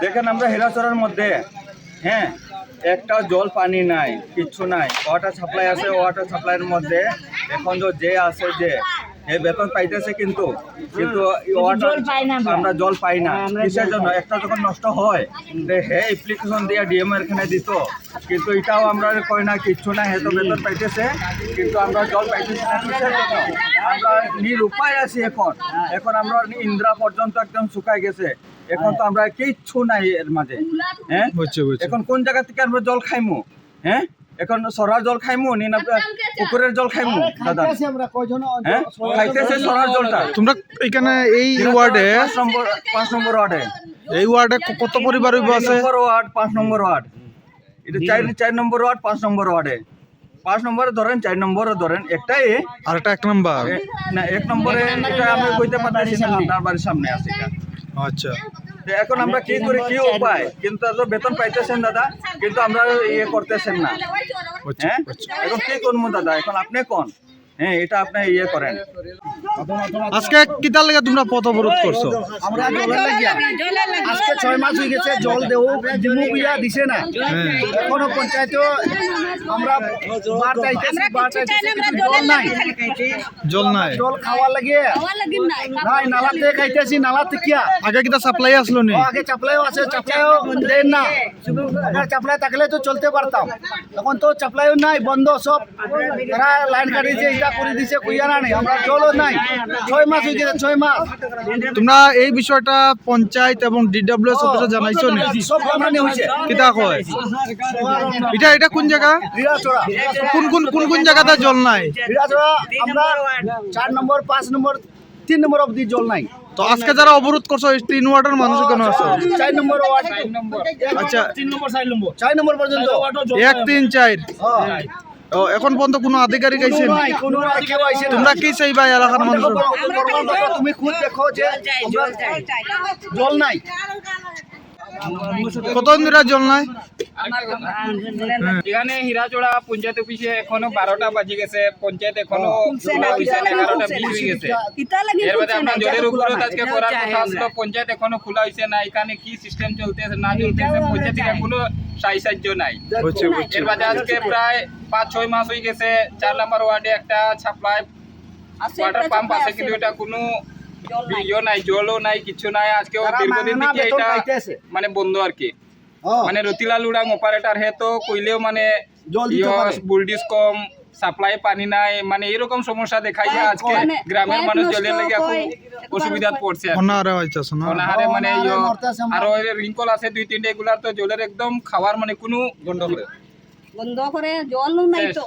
দেখেন আমরা হেরাচড়ার মধ্যে হ্যাঁ একটা জল পানি নাই, কিচ্ছু নাই। ওয়াটার সাপ্লাই আছে, ওয়াটার সাপ্লাইয়ের মধ্যে এখন যে আছে যে বেতন পাইতেছে, কিন্তু আমরা জল পাই না। কিসের জন্য? একটা যখন নষ্ট হয় হে অ্যাপ্লিকেশন দিয়ে ডিএম এখানে দিত, কিন্তু এটাও আমরা কই না, কিচ্ছু না। হয়তো বেতন পাইতেছে কিন্তু আমরা জল পাইতেছি না। কিসের জন্য? আমরা নিরুপায় আছি। এখন আমরা ইন্দ্রা পর্যন্ত একদম শুকাই গেছে। এখন তো আমরা কিচ্ছু নাই এর মাঝে। হ্যাঁ, এখন কোন জায়গা থেকে আমরা জল খাইমু? হ্যাঁ, এখন সরার জল খাইমু নি না পুকুরের জল খাইমু? দাদা খাইতেছে সরার জলটা। তোমরা এখানে এই ওয়ার্ডে 5 নম্বর ওয়ার্ডে, এই ওয়ার্ডে কত পরিবার আছে? 5 নম্বর ওয়ার্ড। এটা 4 নম্বর ওয়ার্ড, 5 নম্বর ওয়ার্ডে। 5 নম্বরে ধরেন, 4 নম্বরে ধরেন, একটাই। আর একটা 1 নম্বর না, 1 নম্বরে এটা আমি কইতে পারতেছি না, আপনার বাড়ির সামনে আছে এটা। আচ্ছা, এখন আমরা কি করি, কি উপায়? কিন্তু বেতন পাইতেছেন দাদা, কিন্তু আমরা ইয়ে করতেছেন না। হ্যাঁ, এখন কি করবো দাদা? এখন আপনি কোন? হ্যাঁ, এটা আপনি ইয়ে করেন। আজকে কিতার লাগে তোমরা পথ অবরোধ করছো? আমরা জলের লাগিয়া আজকে 6 মাস হয়ে গেছে, জল দেও দিমু বিয়া দিছে না। এখনো পঞ্চায়েতও আমরা বার চাইতেছি, কিন্তু জল নাই। জল খাওয়ার লাগে নাই, নালাতে খাইতেছি। নালাতে কিয়া আগে কিতা সাপ্লাই আসলো নি? আগে চাপলাইও আছে, চাপলাইও দেন না। আগে চাপলাই থাকলে তো চলতে পারতাম, এখন তো চাপলাইও নাই, বন্ধ সব। তারা লাইন কাটিয়েছে, এটা করে দিছে, কইয়ানা নেই। আমরা জলও নাই, 6 মাস হয়ে গেছে, 6 মাস। তোমরা এই বিষয়টা পঞ্চায়েত এবং ডিডব্লিউএস অফিসে জানাইছো নি? সব জানানি হইছে। কিতা কয়? এটা কোন জায়গা? হীরাচড়া। কোন জায়গাতে জল নাই? হীরাচড়া আমরা 4 নম্বর, 5 নম্বর, 3 নম্বর অবধি জল নাই। তো আজকে যারা অবরোধ করছো এই 3 ওয়ার্ডের মানুষ কেন আছে? 4 নম্বর ওয়ার্ড, আচ্ছা, 4 নম্বর পর্যন্ত 1, 3, 4। ও, এখন পর্যন্ত কোনো আধিকারিক আইছেন? কোনো কেউ আইছে না। তোমরা কি চাইবা এলাকার মানুষ? তুমি খুদ দেখো যে জল নাই। কতদিন ধরে জল নাই? এখানে হীরাচড়া পঞ্চায়েত অফিসে এখনো 12টা বাজে গেছে, পঞ্চায়েত এখনো 11টা 20 হয়ে গেছে। এর মধ্যে আমরা জলের উপরে আজকে করার কথা আসলো, পঞ্চায়েত এখনো খোলা হয়েছে না। এখানে কি সিস্টেম চলতেছে না চলতেছে, পঞ্চায়েত থেকে কোনো সাহায্য নাই। এর মধ্যে আজকে প্রায় 5-6 মাস হয়ে গেছে। 4 নম্বর ওয়ার্ডে একটা সাপ্লাই ওয়াটার পাম্প আছে, কিন্তু এটা কোনো ইয়ে নাই, জলও নাই, কিছু নাই। আজকেও দীর্ঘদিন থেকে এটা মানে বন্ধ আর কি। মানে রতিলাল উড়াং অপারেটর হে তো কইলেও মানে বুলডিস কম, সাপ্লাই পানি নাই, মানে এরকম সমস্যা দেখাই যায়। আজকে গ্রামের মানুষ জলের লেগে খুব অসুবিধা পড়ছে। অনাহারে মানে আরো রিঙ্কল আছে 2-3টা, এগুলার তো জলের একদম খাওয়ার মানে কোনো বন্ধ করে জল নাই তো।